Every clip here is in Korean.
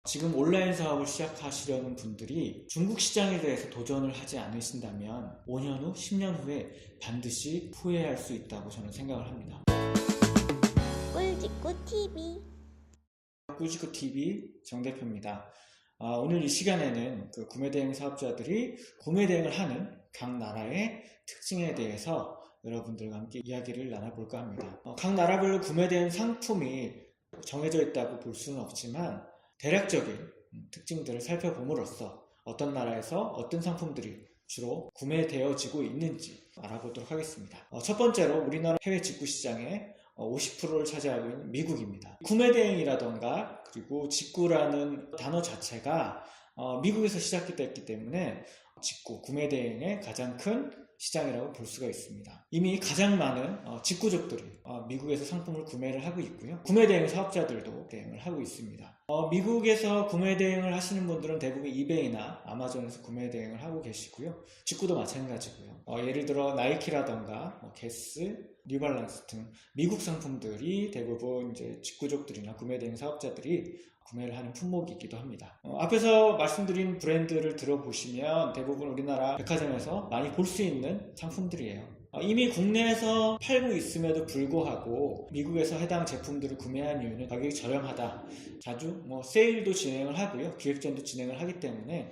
지금 온라인 사업을 시작하시려는 분들이 중국 시장에 대해서 도전을 하지 않으신다면 5년 후, 10년 후에 반드시 후회할 수 있다고 저는 생각을 합니다. 꿀직구TV 꿀직구TV 정대표입니다. 오늘 이 시간에는 구매 대행 사업자들이 구매 대행을 하는 각 나라의 특징에 대해서 여러분들과 함께 이야기를 나눠볼까 합니다. 각 나라별로 구매 대행 상품이 정해져 있다고 볼 수는 없지만 대략적인 특징들을 살펴봄으로써 어떤 나라에서 어떤 상품들이 주로 구매되어지고 있는지 알아보도록 하겠습니다. 첫 번째로 우리나라 해외 직구 시장의 50%를 차지하고 있는 미국입니다. 구매 대행이라던가 그리고 직구라는 단어 자체가 미국에서 시작이 됐기 때문에 직구, 구매 대행의 가장 큰 시장이라고 볼 수가 있습니다. 이미 가장 많은 직구족들이 미국에서 상품을 구매를 하고 있고요. 구매 대행 사업자들도 대행을 하고 있습니다. 미국에서 구매 대행을 하시는 분들은 대부분 이베이나 아마존에서 구매 대행을 하고 계시고요. 직구도 마찬가지고요. 예를 들어 나이키라던가 게스, 뉴발란스 등 미국 상품들이 대부분 이제 직구족들이나 구매 대행 사업자들이 구매를 하는 품목이기도 합니다. 앞에서 말씀드린 브랜드를 들어보시면 대부분 우리나라 백화점에서 많이 볼 수 있는 상품들이에요. 이미 국내에서 팔고 있음에도 불구하고 미국에서 해당 제품들을 구매한 이유는 가격이 저렴하다. 자주 세일도 진행을 하고요. 기획전도 진행을 하기 때문에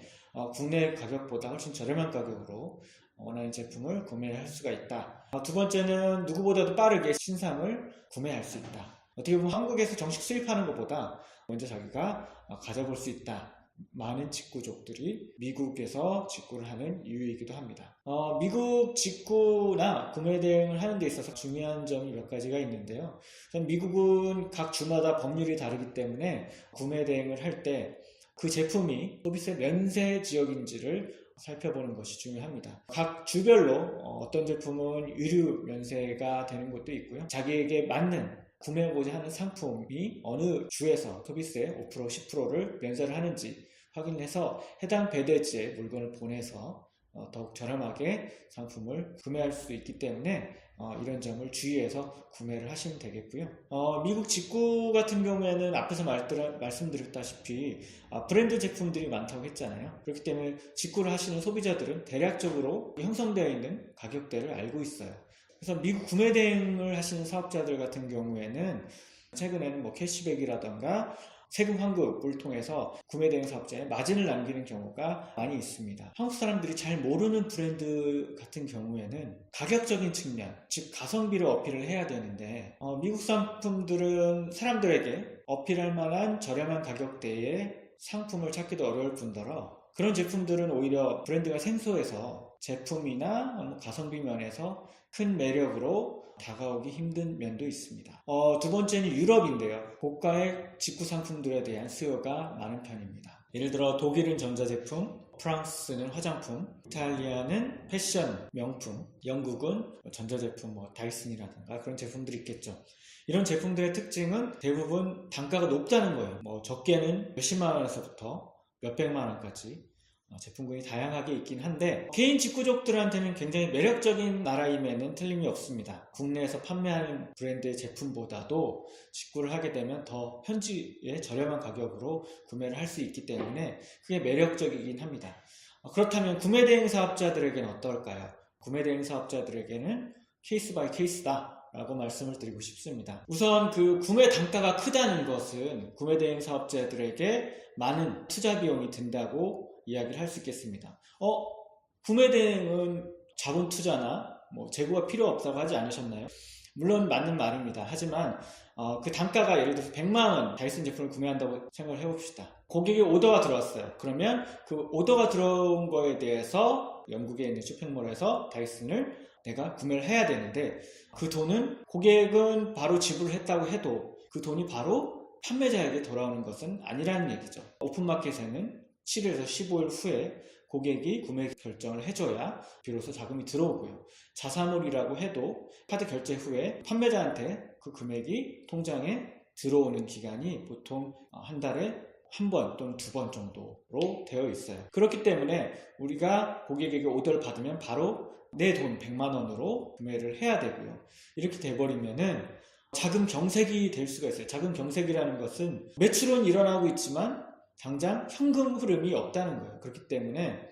국내 가격보다 훨씬 저렴한 가격으로 원하는 제품을 구매할 수가 있다. 두 번째는 누구보다도 빠르게 신상을 구매할 수 있다. 어떻게 보면 한국에서 정식 수입하는 것보다 먼저 자기가 가져볼 수 있다. 많은 직구족들이 미국에서 직구를 하는 이유이기도 합니다. 미국 직구나 구매 대행을 하는 데 있어서 중요한 점이 몇 가지가 있는데요. 미국은 각 주마다 법률이 다르기 때문에 구매 대행을 할 때 그 제품이 서비스 면세 지역인지를 살펴보는 것이 중요합니다. 각 주별로 어떤 제품은 유류 면세가 되는 것도 있고요. 자기에게 맞는 구매하고자 하는 상품이 어느 주에서 서비스의 5%, 10%를 면세를 하는지 확인해서 해당 배대지에 물건을 보내서 더욱 저렴하게 상품을 구매할 수 있기 때문에 이런 점을 주의해서 구매를 하시면 되겠고요. 미국 직구 같은 경우에는 앞에서 말씀드렸다시피 브랜드 제품들이 많다고 했잖아요. 그렇기 때문에 직구를 하시는 소비자들은 대략적으로 형성되어 있는 가격대를 알고 있어요. 그래서 미국 구매 대행을 하시는 사업자들 같은 경우에는 최근에는 캐시백이라던가 세금 환급을 통해서 구매 대행 사업자에 마진을 남기는 경우가 많이 있습니다. 한국 사람들이 잘 모르는 브랜드 같은 경우에는 가격적인 측면, 즉 가성비를 어필을 해야 되는데 미국 상품들은 사람들에게 어필할 만한 저렴한 가격대의 상품을 찾기도 어려울 뿐더러 그런 제품들은 오히려 브랜드가 생소해서 제품이나 가성비 면에서 큰 매력으로 다가오기 힘든 면도 있습니다. 두 번째는 유럽인데요. 고가의 직구 상품들에 대한 수요가 많은 편입니다. 예를 들어 독일은 전자제품, 프랑스는 화장품, 이탈리아는 패션, 명품, 영국은 전자제품, 다이슨이라든가 그런 제품들이 있겠죠. 이런 제품들의 특징은 대부분 단가가 높다는 거예요. 적게는 몇십만 원에서부터 몇백만 원까지 제품군이 다양하게 있긴 한데 개인 직구족들한테는 굉장히 매력적인 나라임에는 틀림이 없습니다. 국내에서 판매하는 브랜드의 제품보다도 직구를 하게 되면 더 현지의 저렴한 가격으로 구매를 할 수 있기 때문에 그게 매력적이긴 합니다. 그렇다면 구매 대행 사업자들에게는 어떨까요? 구매 대행 사업자들에게는 케이스 바이 케이스다 라고 말씀을 드리고 싶습니다. 우선 구매 단가가 크다는 것은 구매 대행 사업자들에게 많은 투자 비용이 든다고 이야기를 할 수 있겠습니다. 구매 대행은 자본 투자나 재고가 필요 없다고 하지 않으셨나요? 물론 맞는 말입니다. 하지만 그 단가가 예를 들어서 100만 원 다이슨 제품을 구매한다고 생각을 해봅시다. 고객의 오더가 들어왔어요. 그러면 그 오더가 들어온 거에 대해서 영국에 있는 쇼핑몰에서 다이슨을 내가 구매를 해야 되는데 그 돈은 고객은 바로 지불을 했다고 해도 그 돈이 바로 판매자에게 돌아오는 것은 아니라는 얘기죠. 오픈마켓에는 7일에서 15일 후에 고객이 구매 결정을 해줘야 비로소 자금이 들어오고요. 자사몰이라고 해도 카드 결제 후에 판매자한테 그 금액이 통장에 들어오는 기간이 보통 한 달에 한 번 또는 두 번 정도로 되어 있어요. 그렇기 때문에 우리가 고객에게 오더를 받으면 바로 내 돈 100만 원으로 구매를 해야 되고요. 이렇게 돼버리면은 자금 경색이 될 수가 있어요. 자금 경색이라는 것은 매출은 일어나고 있지만 당장 현금 흐름이 없다는 거예요. 그렇기 때문에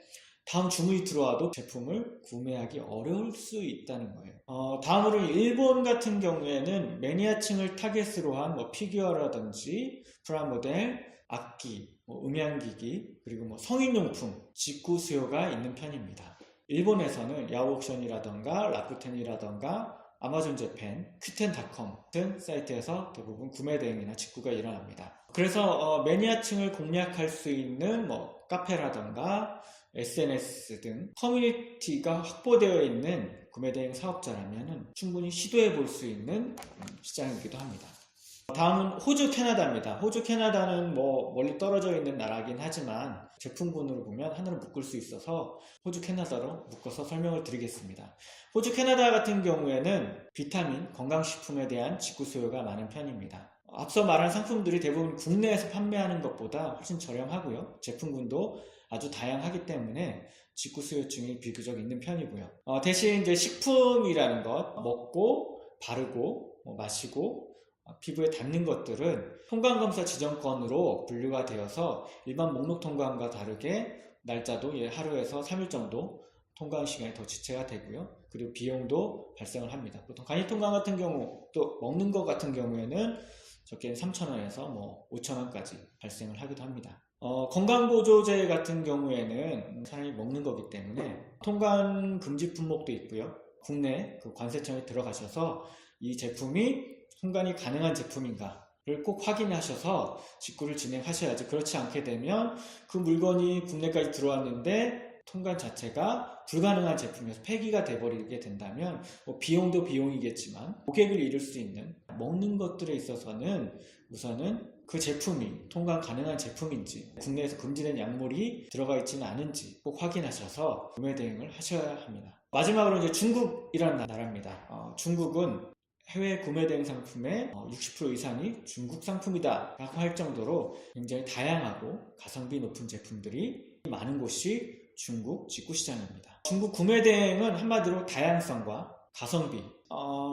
다음 주문이 들어와도 제품을 구매하기 어려울 수 있다는 거예요. 다음으로 일본 같은 경우에는 매니아층을 타겟으로 한 피규어라든지 프라모델, 악기, 음향기기, 그리고 성인용품, 직구 수요가 있는 편입니다. 일본에서는 야후옥션이라던가 라쿠텐이라던가 아마존 재팬, 큐텐닷컴 같은 사이트에서 대부분 구매 대행이나 직구가 일어납니다. 그래서 매니아층을 공략할 수 있는 카페라던가 SNS 등 커뮤니티가 확보되어 있는 구매 대행 사업자라면 충분히 시도해 볼 수 있는 시장이기도 합니다. 다음은 호주, 캐나다입니다. 호주, 캐나다는 멀리 떨어져 있는 나라긴 하지만 제품군으로 보면 하나로 묶을 수 있어서 호주, 캐나다로 묶어서 설명을 드리겠습니다. 호주, 캐나다 같은 경우에는 비타민, 건강식품에 대한 직구 수요가 많은 편입니다. 앞서 말한 상품들이 대부분 국내에서 판매하는 것보다 훨씬 저렴하고요. 제품군도 아주 다양하기 때문에 직구 수요층이 비교적 있는 편이고요. 대신 이제 식품이라는 것, 먹고, 바르고, 마시고, 피부에 닿는 것들은 통관검사 지정권으로 분류가 되어서 일반 목록 통관과 다르게 날짜도 하루에서 3일 정도 통관 시간이 더 지체가 되고요. 그리고 비용도 발생을 합니다. 보통 간이 통관 같은 경우, 또 먹는 것 같은 경우에는 적게는 3,000원에서 5,000원까지 발생을 하기도 합니다. 건강보조제 같은 경우에는 사람이 먹는 거기 때문에 통관 금지 품목도 있고요. 국내 관세청에 들어가셔서 이 제품이 통관이 가능한 제품인가를 꼭 확인하셔서 직구를 진행하셔야지. 그렇지 않게 되면 그 물건이 국내까지 들어왔는데 통관 자체가 불가능한 제품이어서 폐기가 돼버리게 된다면 비용도 비용이겠지만 고객을 잃을 수 있는 먹는 것들에 있어서는 우선은 그 제품이 통관 가능한 제품인지 국내에서 금지된 약물이 들어가 있지는 않은지 꼭 확인하셔서 구매 대행을 하셔야 합니다. 마지막으로 이제 중국이라는 나라입니다. 중국은 해외 구매 대행 상품의 60% 이상이 중국 상품이다 라고 할 정도로 굉장히 다양하고 가성비 높은 제품들이 많은 곳이 중국 직구시장입니다. 중국 구매 대행은 한마디로 다양성과 가성비,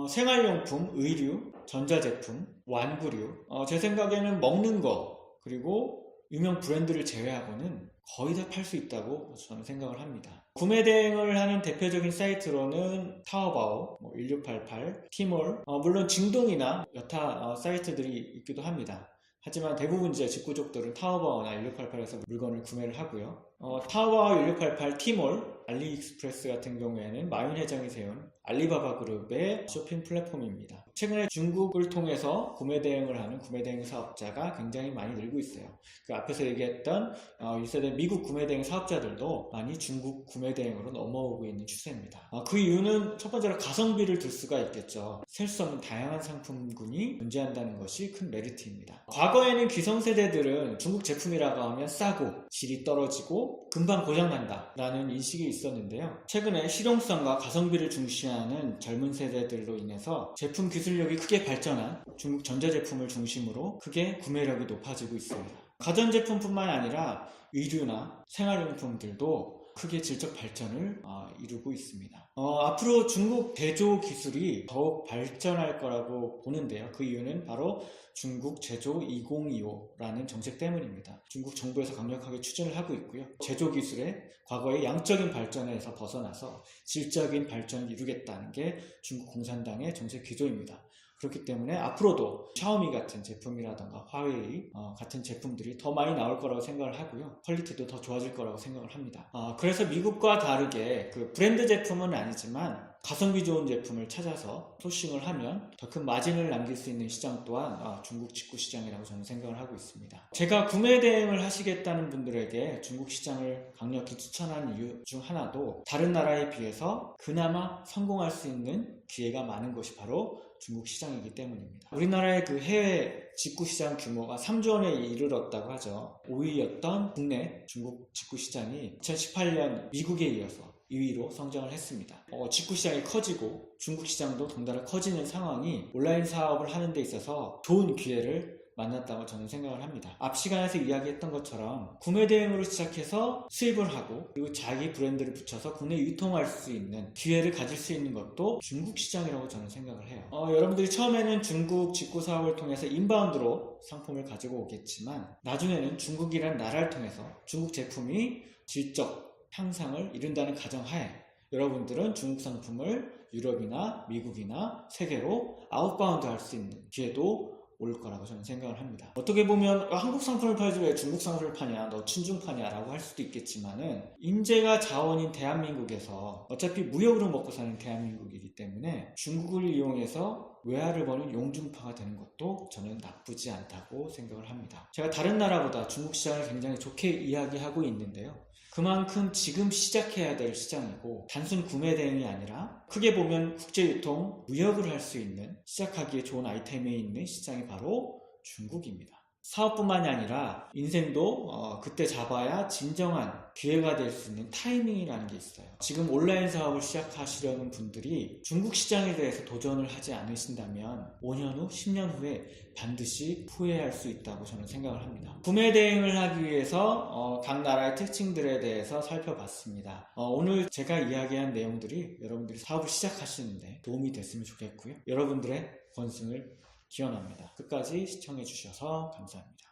생활용품, 의류, 전자제품, 완구류, 제 생각에는 먹는 거 그리고 유명 브랜드를 제외하고는 거의 다 팔 수 있다고 저는 생각을 합니다. 구매 대행을 하는 대표적인 사이트로는 타오바오, 1688, 티몰, 물론 징동이나 여타 사이트들이 있기도 합니다. 하지만 대부분 이제 직구족들은 타오바오나 1688에서 물건을 구매를 하고요. 타오바오, 1688, 티몰, 알리익스프레스 같은 경우에는 마윈 회장이 세운 알리바바 그룹의 쇼핑 플랫폼입니다. 최근에 중국을 통해서 구매 대행을 하는 구매 대행 사업자가 굉장히 많이 늘고 있어요. 그 앞에서 얘기했던 1세대 미국 구매 대행 사업자들도 많이 중국 구매 대행으로 넘어오고 있는 추세입니다. 그 이유는 첫 번째로 가성비를 들 수가 있겠죠. 셀 수 없는 다양한 상품군이 존재한다는 것이 큰 메리트입니다. 과거에는 기성세대들은 중국 제품이라고 하면 싸고 질이 떨어지고 금방 고장난다 라는 인식이 있었는데요. 최근에 실용성과 가성비를 중시하는 젊은 세대들로 인해서 제품 기술력이 크게 발전한 중국 전자제품을 중심으로 크게 구매력이 높아지고 있습니다. 가전제품뿐만 아니라 의류나 생활용품들도 크게 질적 발전을 이루고 있습니다. 앞으로 중국 제조 기술이 더욱 발전할 거라고 보는데요. 그 이유는 바로 중국 제조 2025라는 정책 때문입니다. 중국 정부에서 강력하게 추진을 하고 있고요. 제조 기술의 과거의 양적인 발전에서 벗어나서 질적인 발전을 이루겠다는 게 중국 공산당의 정책 기조입니다. 그렇기 때문에 앞으로도 샤오미 같은 제품이라던가 화웨이 같은 제품들이 더 많이 나올 거라고 생각을 하고요. 퀄리티도 더 좋아질 거라고 생각을 합니다. 그래서 미국과 다르게 그 브랜드 제품은 아니지만 가성비 좋은 제품을 찾아서 소싱을 하면 더 큰 마진을 남길 수 있는 시장 또한 중국 직구 시장이라고 저는 생각을 하고 있습니다. 제가 구매 대행을 하시겠다는 분들에게 중국 시장을 강력히 추천하는 이유 중 하나도 다른 나라에 비해서 그나마 성공할 수 있는 기회가 많은 것이 바로 중국 시장이기 때문입니다. 우리나라의 그 해외 직구 시장 규모가 3조 원에 이르렀다고 하죠. 5위였던 국내 중국 직구 시장이 2018년 미국에 이어서 2위로 성장을 했습니다. 직구 시장이 커지고 중국 시장도 덩달아 커지는 상황이 온라인 사업을 하는 데 있어서 좋은 기회를 만났다고 저는 생각을 합니다. 앞 시간에서 이야기했던 것처럼 구매 대행으로 시작해서 수입을 하고 그리고 자기 브랜드를 붙여서 국내 유통할 수 있는 기회를 가질 수 있는 것도 중국 시장이라고 저는 생각을 해요. 여러분들이 처음에는 중국 직구 사업을 통해서 인바운드로 상품을 가지고 오겠지만 나중에는 중국이라는 나라를 통해서 중국 제품이 질적 향상을 이룬다는 가정하에 여러분들은 중국 상품을 유럽이나 미국이나 세계로 아웃바운드 할 수 있는 기회도 올 거라고 저는 생각을 합니다. 어떻게 보면 한국 상품을 팔지 왜 중국 상품을 파냐, 너 친중파냐 라고 할 수도 있겠지만은 인재가 자원인 대한민국에서 어차피 무역으로 먹고 사는 대한민국이기 때문에 중국을 이용해서 외화를 버는 용중파가 되는 것도 저는 나쁘지 않다고 생각을 합니다. 제가 다른 나라보다 중국 시장을 굉장히 좋게 이야기하고 있는데요. 그만큼 지금 시작해야 될 시장이고 단순 구매 대행이 아니라 크게 보면 국제유통, 무역을 할 수 있는 시작하기에 좋은 아이템이 있는 시장이 바로 중국입니다. 사업뿐만이 아니라 인생도 그때 잡아야 진정한 기회가 될 수 있는 타이밍이라는 게 있어요. 지금 온라인 사업을 시작하시려는 분들이 중국 시장에 대해서 도전을 하지 않으신다면 5년 후, 10년 후에 반드시 후회할 수 있다고 저는 생각을 합니다. 구매 대행을 하기 위해서 각 나라의 특징들에 대해서 살펴봤습니다. 오늘 제가 이야기한 내용들이 여러분들이 사업을 시작하시는데 도움이 됐으면 좋겠고요. 여러분들의 건승을 기원합니다. 끝까지 시청해 주셔서 감사합니다.